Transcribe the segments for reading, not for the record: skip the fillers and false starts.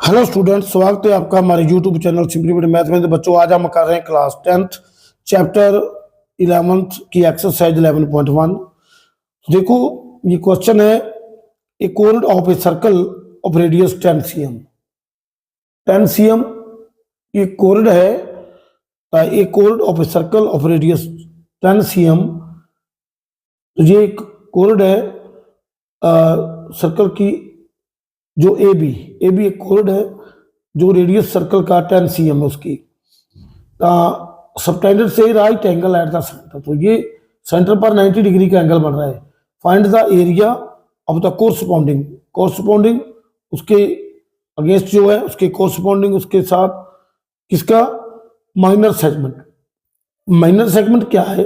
Hello student, स्वागत है आपका हमारे यूट्यूब चैनल सिंपली मैथ में। तो बच्चों, आज हम कर रहे हैं क्लास 10th चैप्टर 11th की एक्सरसाइज 11.1। देखो, ये क्वेश्चन है, a chord of a circle of radius 10 cm। 10 cm ये कोर्ड है। A chord of a circle of radius 10 cm। तो ये एक कोर्ड है सर्कल की, जो ए बी एक कोर्ड है जो रेडियस सर्कल का 10 cm है उसकी। सबटेंडेड से right angle at the centre. तो ये सेंटर पर 90 डिग्री का एंगल बन रहा है। Find the area of the corresponding उसके अगेंस्ट जो है, उसके कोरस्पॉन्डिंग उसके साथ किसका माइनर सेगमेंट क्या है?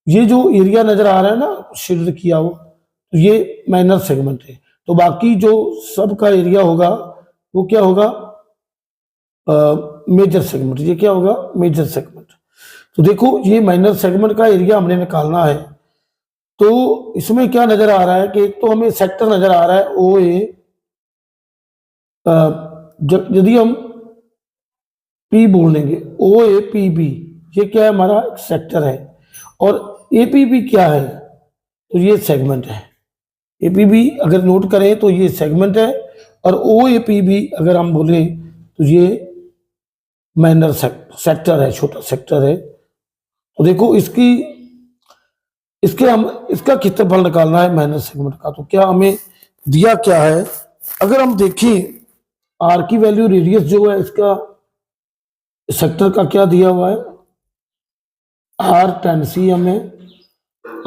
ये जो एरिया नजर आ रहा है ना शेड किया हुआ, तो ये माइनर सेगमेंट है। तो बाकी जो सब का एरिया होगा वो क्या होगा? Major segment. ये क्या होगा? Major segment. तो देखो, ये माइनर सेगमेंट का एरिया हमने निकालना है। तो इसमें क्या नजर आ रहा है कि एक तो हमें सेक्टर नजर आ रहा है ओ ए। यदि हम पी बोल देंगे, ओ ए पी बी, ये क्या है? हमारा सेक्टर है। और ए पी बी क्या है? तो ये सेगमेंट है। ए पी बी अगर नोट करें तो ये सेगमेंट है, और ओ ए पी बी अगर हम बोले तो ये माइनर सेक्टर है, छोटा सेक्टर है। तो देखो, इसका क्षेत्रफल निकालना है माइनर सेगमेंट का। तो क्या हमें दिया क्या है? अगर हम देखें आर की वैल्यू, रेडियस जो है इसका सेक्टर का क्या दिया हुआ है? आर 10 cm है,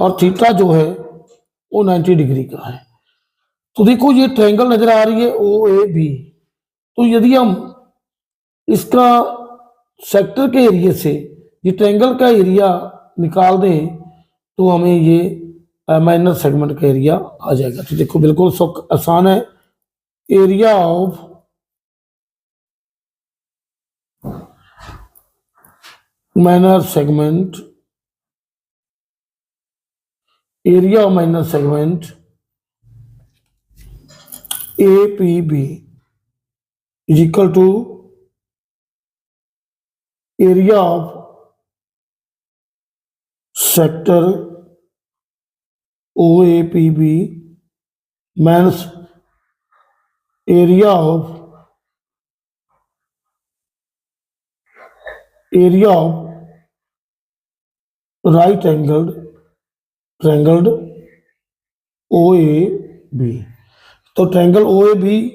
और थीटा जो है वो 90 डिग्री का है। तो देखो, ये ट्रायंगल नजर आ रही है ओ ए बी। तो यदि हम इसका सेक्टर के एरिया से ये ट्रायंगल का एरिया निकाल दें तो हमें ये माइनर सेगमेंट का एरिया आ जाएगा। तो देखो, बिल्कुल आसान है। Area of minor segment, area of minor segment APB is equal to area of sector OAPB minus area of right angled triangle OAB। तो ट्रायंगल ओ ए बी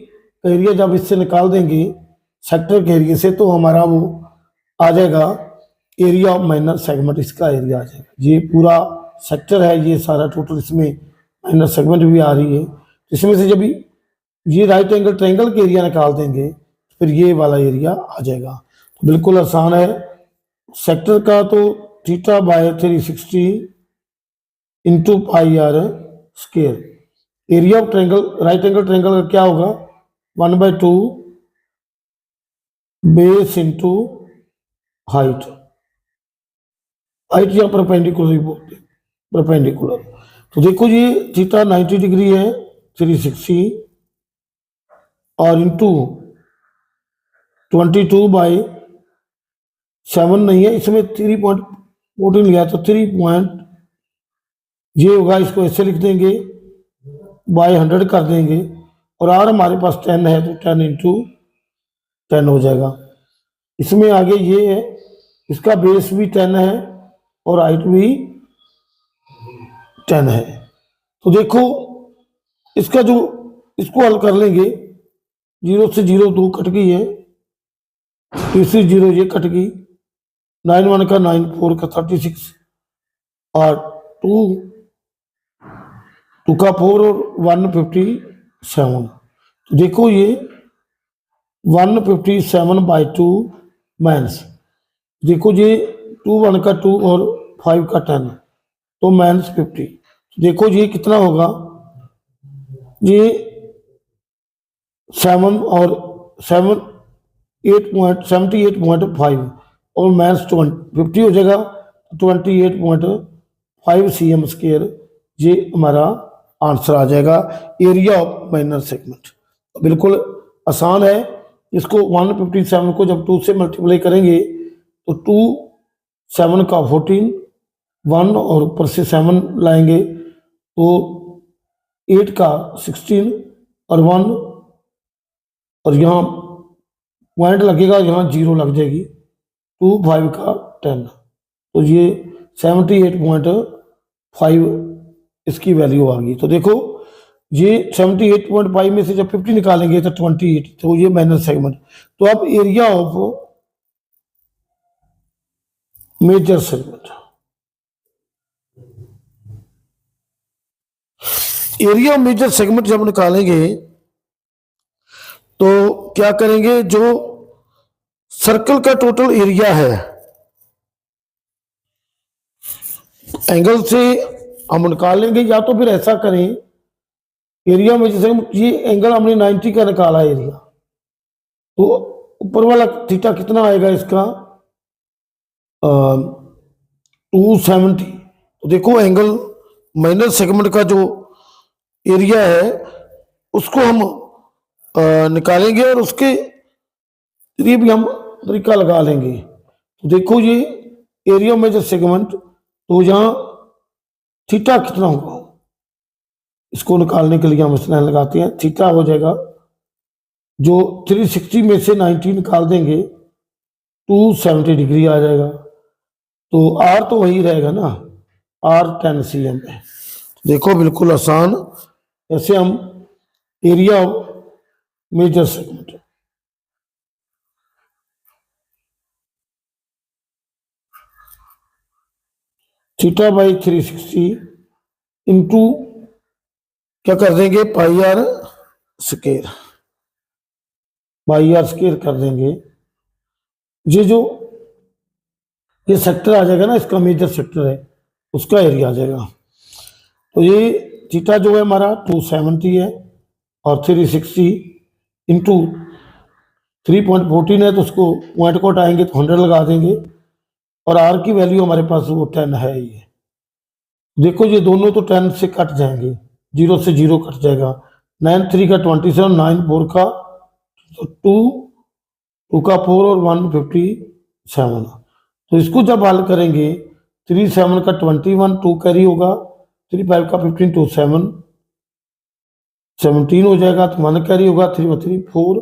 का एरिया जब इससे निकाल देंगे सेक्टर के एरिया से, तो हमारा वो आ जाएगा एरिया ऑफ माइनर सेगमेंट। इसका एरिया आ जाएगा। ये पूरा सेक्टर है, ये सारा टोटल, इसमें माइनर सेगमेंट भी आ रही है। तो इसमें से जब ये राइट एंगल ट्रायंगल के एरिया निकाल देंगे फिर ये वाला एरिया आ जाएगा। तो बिल्कुल आसान है। सेक्टर का तो theta by 360 into pi r square. Area of triangle, right angle triangle का क्या होगा? 1/2 बेस इंटू हाइट या परपेंडिकुलर बोलते हैं, परपेंडिकुलर। तो देखो, ये थीटा 90 डिग्री है, 360, और इंटू 22/7 नहीं है, इसमें 3.14 लिया, तो 3 ये होगा। इसको ऐसे लिख देंगे, बाय 100 कर देंगे, और आर हमारे पास 10 है, तो 10 इंटू 10 हो जाएगा। इसमें आगे ये है, इसका बेस भी 10 है और हाइट भी 10 है। तो देखो, इसको हल कर लेंगे। 0 से 0 2 कट गई है, तीसरी 0 ये कट गई, 9 1 का 9, 4 का 36, और 2 का 4 और 157। तो देखो, ये 157/2 माइनस, देखो ये 2 1 का 2 और 5 का 10, तो -50। देखो ये कितना होगा? ये 7 और 78.5 और -50 हो जाएगा, 28.5 cm स्क्वायर। ये हमारा आंसर आ जाएगा एरिया ऑफ माइनर सेगमेंट। बिल्कुल आसान है। इसको 157 को जब 2 से मल्टीप्लाई करेंगे तो 2 7 का 14, 1 और ऊपर से 7 लाएंगे तो 8 का 16 और 1 और यहाँ पॉइंट लगेगा, यहाँ 0 लग जाएगी, 2 5 का 10, तो ये 78.5 इसकी वैल्यू आ गई। तो देखो ये 78.5 में से जब 50 निकालेंगे तो 28, तो ये माइनस सेगमेंट। तो अब area of major segment, area of major segment जब निकालेंगे तो क्या करेंगे, जो सर्कल का टोटल एरिया है एंगल से हम निकाल लेंगे, या तो फिर ऐसा करें, एरिया में जैसे ये एंगल हमने 90 का निकाला एरिया, तो ऊपर वाला थीटा कितना आएगा इसका 270। तो देखो एंगल माइनर सेगमेंट का जो एरिया है उसको हम निकालेंगे और उसके लिए भी हम तरीका लगा लेंगे। तो देखो ये एरिया मेजर सेगमेंट, तो यहाँ थीटा कितना होगा इसको निकालने के लिए हम इस लाइन लगाते हैं। थीटा हो जाएगा, जो 360 में से 90 निकाल देंगे 270 डिग्री आ जाएगा। तो आर तो वही रहेगा ना, आर 10 cm है। देखो बिल्कुल आसान, ऐसे हम area major segment, theta by 360 into क्या कर देंगे pi r square, pi r square कर देंगे। ये सेक्टर आ जाएगा ना, इसका मेजर सेक्टर है, उसका एरिया आ जाएगा। तो ये थीटा जो है हमारा 270 है और 360 इंटू 3.14 है, तो उसको पॉइंट को हटाएंगे तो 100 लगा देंगे, और आर की वैल्यू हमारे पास वो 10 है। ये देखो ये दोनों तो 10 से कट जाएंगे, 0 से 0 कट जाएगा, 9 3 का 27, 9 4 का 2, 2 का 4 और 157। तो इसको जब हल करेंगे 3 7 का 21, 2 कैरी होगा, 3 5 का 15, 2 7 17 हो जाएगा, तो 1 कैरी होगा, 3 3 4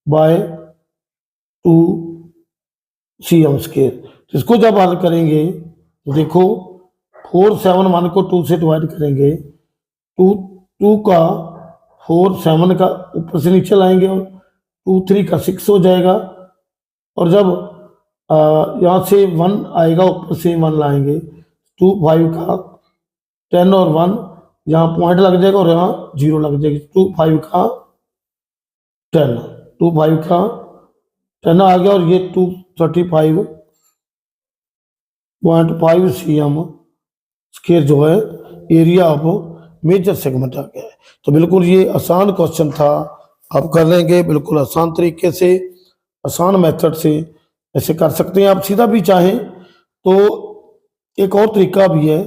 बाय 2 cm स्क्वायर। तो इसको जब हल करेंगे तो देखो 4 7 1 को 2 से डिवाइड करेंगे, 2 का 4 7 का ऊपर से नीचे लाएंगे और 2 3 का 6 हो जाएगा, और जब यहाँ से 1 आएगा ऊपर से 1 लाएंगे, 2 5 का 10 और 1 यहाँ पॉइंट लग जाएगा और यहाँ 0 लग जाएगी, 2 5 का 10, 2 5 का 10 आ गया, और ये 235.5 cm स्क्वायर जो है एरिया ऑफ मेजर सेगमेंट आ गया है। तो बिल्कुल ये आसान क्वेश्चन था, आप कर लेंगे बिल्कुल आसान तरीके से, आसान मेथड से ऐसे कर सकते हैं। आप सीधा भी चाहें तो एक और तरीका भी है,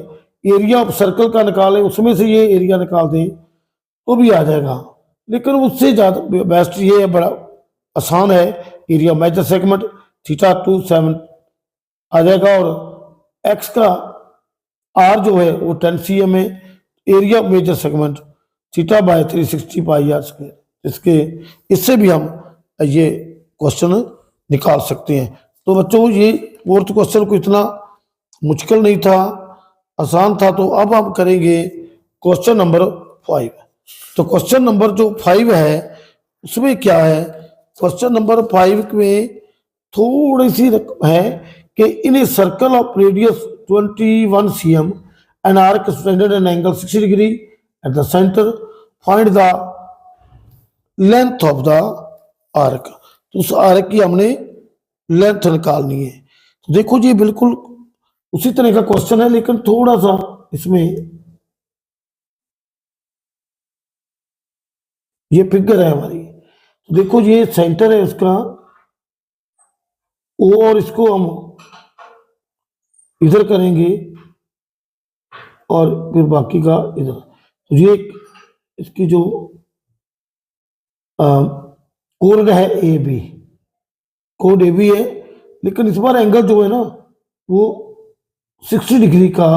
एरिया ऑफ सर्कल का निकालें, उसमें से ये एरिया निकाल दें तो भी आ जाएगा, लेकिन उससे ज़्यादा बेस्ट ये है, बड़ा आसान है। एरिया मेजर सेगमेंट थीटा 27 आ जाएगा, और एक्स का आर जो है वो 10 cm है, area major segment theta by 360 pi r square. इससे भी हम ये क्वेश्चन निकाल सकते हैं। तो बच्चों ये फोर्थ क्वेश्चन को इतना मुश्किल नहीं था, आसान था। तो अब हम करेंगे क्वेश्चन नंबर 5। तो क्वेश्चन नंबर जो 5 है उसमें क्या है, क्वेश्चन नंबर 5 में थोड़ी सी रकम है कि in a circle of radius 21 cm an arc extended an angle 60 degree at the center, find the length of the arc। तो उस आर्क की हमने लेंथ निकालनी है। तो देखो जी बिल्कुल उसी तरह का क्वेश्चन है, लेकिन थोड़ा सा इसमें ये फिगर है हमारी। तो देखो ये सेंटर है उसका ओ, और इसको हम इधर करेंगे और फिर बाकी का इधर। तो ये इसकी जो कोड है ए बी, कोड ए बी है, लेकिन इस बार एंगल जो है ना वो 60 डिग्री का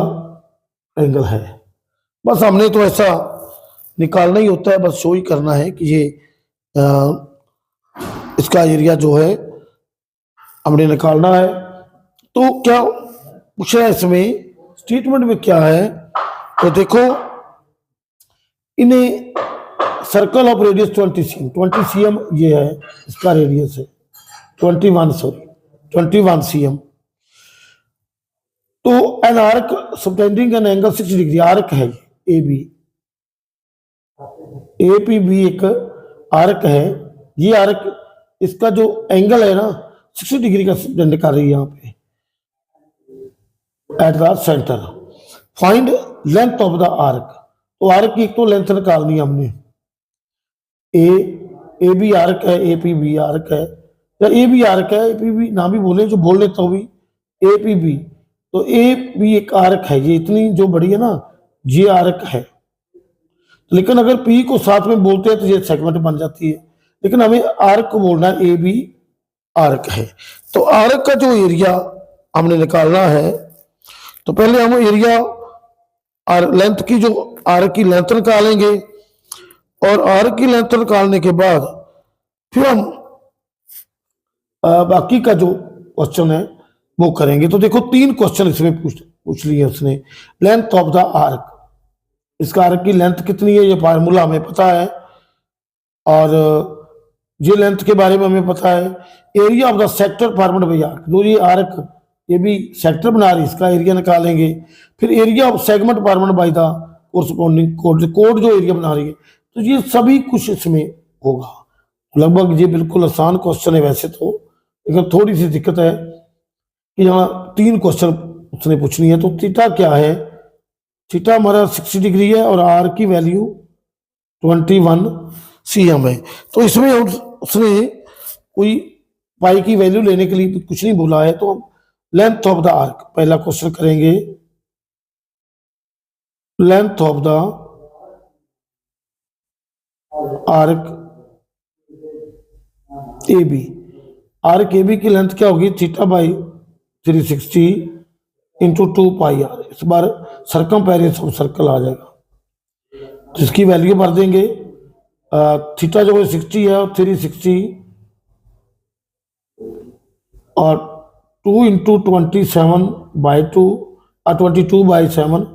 एंगल है। बस हमने तो ऐसा निकालना ही होता है, बस शो ही करना है कि ये इसका एरिया जो है हमने निकालना है। तो क्या पूछ रहा है इसमें, स्टेटमेंट में क्या है, तो देखो इन्हें सर्कल ऑफ रेडियस 20 cm ये है, इसका रेडियस है 21 cm। तो an arc subtending an angle 60 degree, arc है A B, A P B एक आर्क है। ये आर्क इसका जो एंगल है ना 60 डिग्री का सबटेंड कर रही है यहाँ पे at the centre. Find length of the arc, तो आर्क की एक तो लेंथ निकालनी है हमने, ए बी आर्क है, ए पी बी आर्क है, या ए बी आर्क है, ए पी बी ना भी बोले, जो बोल लेता हूँ भी ए पी बी। तो ए बी एक आर्क है, ये इतनी जो बड़ी है ना ये आर्क है, लेकिन अगर पी को साथ में बोलते हैं तो ये सेगमेंट बन जाती है, लेकिन हमें आर्क को बोलना है ए बी आर्क है। तो आर्क का जो एरिया हमने निकालना है, तो पहले हम एरिया और लेंथ की, जो आर्क की लेंथ निकालेंगे, और आर्क की लेंथ निकालने के बाद फिर हम बाकी का जो क्वेश्चन है वो करेंगे। तो देखो 3 क्वेश्चन इसमें पूछ लिए उसने। लेंथ ऑफ द आर्क, इसका आर्क की लेंथ कितनी है ये फार्मूला हमें पता है, और ये लेंथ के बारे में हमें पता है। Area of the sector formed bye arc, जो ये आर्क ये भी सेक्टर बना रही है, इसका एरिया निकालेंगे। फिर area of segment formed by the corresponding code, code जो एरिया बना रही है, तो ये सभी कुछ इसमें होगा। लगभग ये बिल्कुल आसान क्वेश्चन है वैसे तो, लेकिन थोड़ी सी दिक्कत है कि यहाँ 3 क्वेश्चन उसने पूछनी है। तो थीटा क्या है, थीटा हमारा 60 डिग्री है और आर की वैल्यू 21 cm है। तो इसमें उसने कोई पाई की वैल्यू लेने के लिए कुछ नहीं बोला है, तो हम लेंथ ऑफ द आर्क पहला क्वेश्चन करेंगे। Length of the arc A B, arc A B की लेंथ क्या होगी, theta by 360 into 2 pi r. इस बार सर्कमपेरेंस ऑफ सर्कल आ जाएगा, तो इसकी वैल्यू भर देंगे। थीटा जो है 60 है और 360 और 2 इंटू 27/2 और 22/7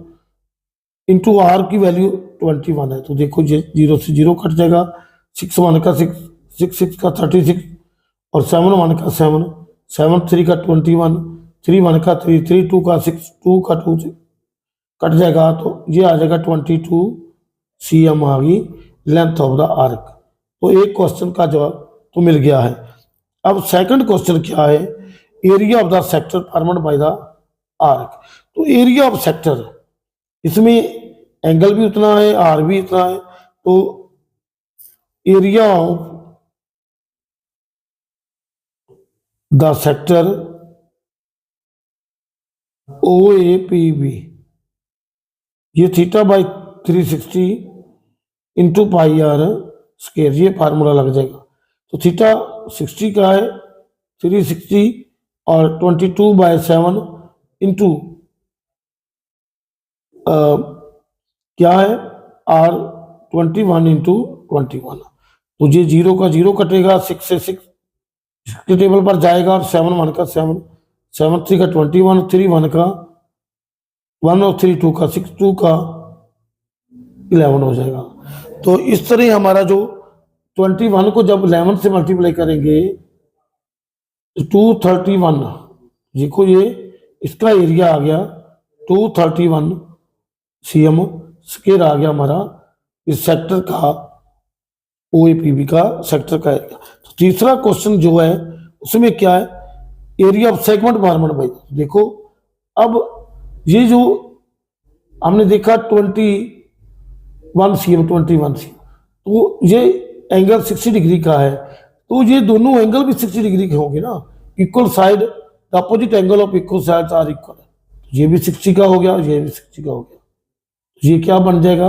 इंटू आर की वैल्यू 21 है। तो देखो ये 0 से 0 कट जाएगा, 6 1 का 6, 6 6 का 36 और 7 1 का 7, 7 3 का 21, 3 1 का 3, 3 2 का 6, 2 का 2 से कट जाएगा, तो ये आ जाएगा 22 cm आ गई लेंथ ऑफ द आर्क। तो एक क्वेश्चन का जवाब तो मिल गया है। अब सेकंड क्वेश्चन क्या है, area of the sector formed by the arc. तो एरिया ऑफ सेक्टर, इसमें एंगल भी उतना है, आर भी इतना है, तो area of the sector O A P B, ये theta by 360 into pi r square, ये फार्मूला लग जाएगा। तो थीटा 60 का है, 360 और 22/7 इंटू क्या है आर 21 इंटू 21। तो ये 0 का 0 कटेगा, 6 से 6 के टेबल पर जाएगा, और 7 1 का 7, 7 3 का 21, 3 1 का 1 और 3 2 का 6, 2 का 11 हो जाएगा। तो इस तरह हमारा जो 21 को जब 11 से मल्टीप्लाई करेंगे तो 231, देखो ये इसका एरिया आ गया 231 cm स्क्वायर आ गया हमारा इस सेक्टर का, ओएपीबी का सेक्टर का एरिया। तो तीसरा क्वेश्चन जो है उसमें क्या है, area of segment formed by, देखो अब ये जो हमने देखा 21 cm, तो ये एंगल 60 डिग्री का है, तो ये दोनों एंगल भी 60 डिग्री के होंगे ना, equal side, the opposite angle of equal sides are equal. ये भी 60 का हो गया, ये भी 60 का हो गया, ये क्या बन जाएगा,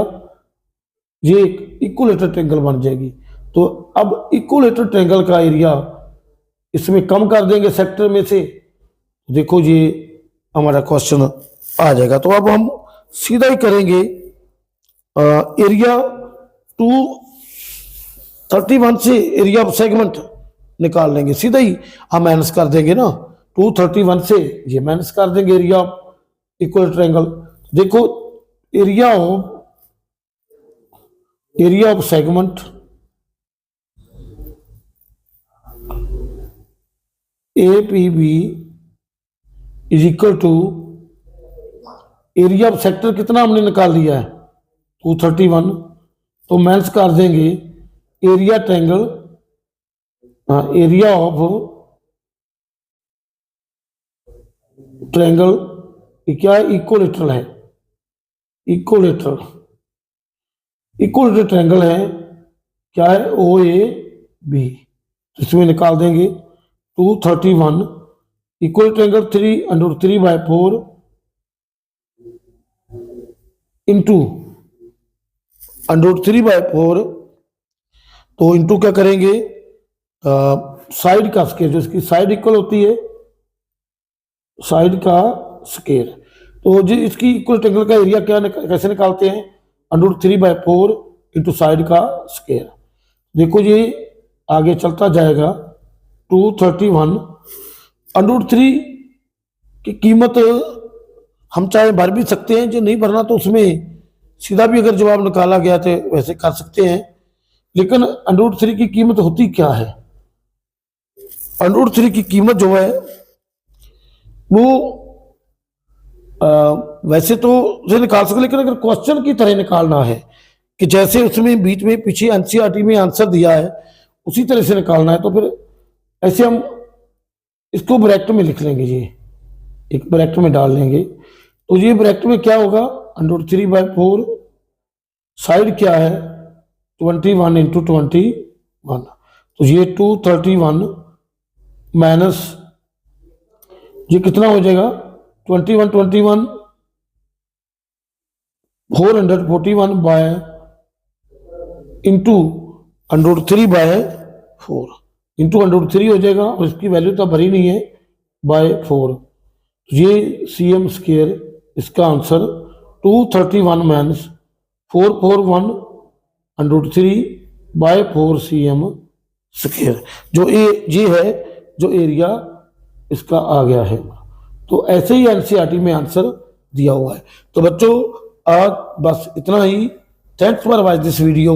ये एक इक्वलेटर ट्रायंगल बन जाएगी। तो अब इक्विलेटरल ट्रायंगल का एरिया इसमें कम कर देंगे सेक्टर में से, देखो ये हमारा क्वेश्चन आ जाएगा। तो अब हम सीधा ही करेंगे, एरिया 231 से एरिया ऑफ सेगमेंट निकाल लेंगे, सीधा ही हम माइनस कर देंगे ना, 231 से ये माइनस कर देंगे एरिया ऑफ इक्वल ट्रायंगल। देखो area of segment APB is equal to area of sector कितना हमने निकाल लिया है 231, तो माइनस कर देंगे area triangle, area of triangle क्या है, इक्विलेटरल है, इक्विलेटरल ट्रायंगल है, क्या है OAB, इसमें निकाल देंगे 231 इक्वल ट्रायंगल 3/4 इंटू √3/4, तो इंटू क्या करेंगे साइड का स्केयर, जो इसकी साइड इक्वल होती है साइड का स्केयर। तो जो इसकी इक्वल ट्रायंगल का एरिया क्या कैसे निकालते हैं, √3/4 इंटू साइड का स्केयर। देखो ये आगे चलता जाएगा 231 √3 की कीमत हम चाहे भर भी सकते हैं, जो नहीं भरना तो उसमें सीधा भी अगर जवाब निकाला गया तो वैसे कर सकते हैं, लेकिन √3 की कीमत होती क्या है, √3 की कीमत जो है वो वैसे तो उसे निकाल सकते, लेकिन अगर क्वेश्चन की तरह निकालना है कि जैसे उसमें बीच में पीछे NCERT में आंसर दिया है उसी तरह से निकालना है, तो फिर ऐसे हम इसको ब्रैकेट में लिख लेंगे, ये एक ब्रैकेट में डाल लेंगे। तो ये ब्रैकेट में क्या होगा, √3/4 साइड क्या है 21 इंटू 21, तो ये 231 माइनस ये कितना हो जाएगा 21 441 बाय इंटू √3/4 इंटू √3 हो जाएगा, और इसकी वैल्यू तो भरी नहीं है बाय 4, ये CM स्क्वायर, इसका आंसर 231 माइनस 441 √3/4 CM स्क्वायर, जो ये है जो एरिया इसका आ गया है। तो ऐसे ही NCERT में आंसर दिया हुआ है। तो बच्चों आज बस इतना ही। Thanks for watch this video.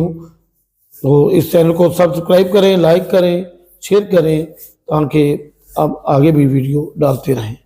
तो इस चैनल को सब्सक्राइब करें, लाइक करें, शेयर करें, ताकि अब आगे भी वीडियो डालते रहें।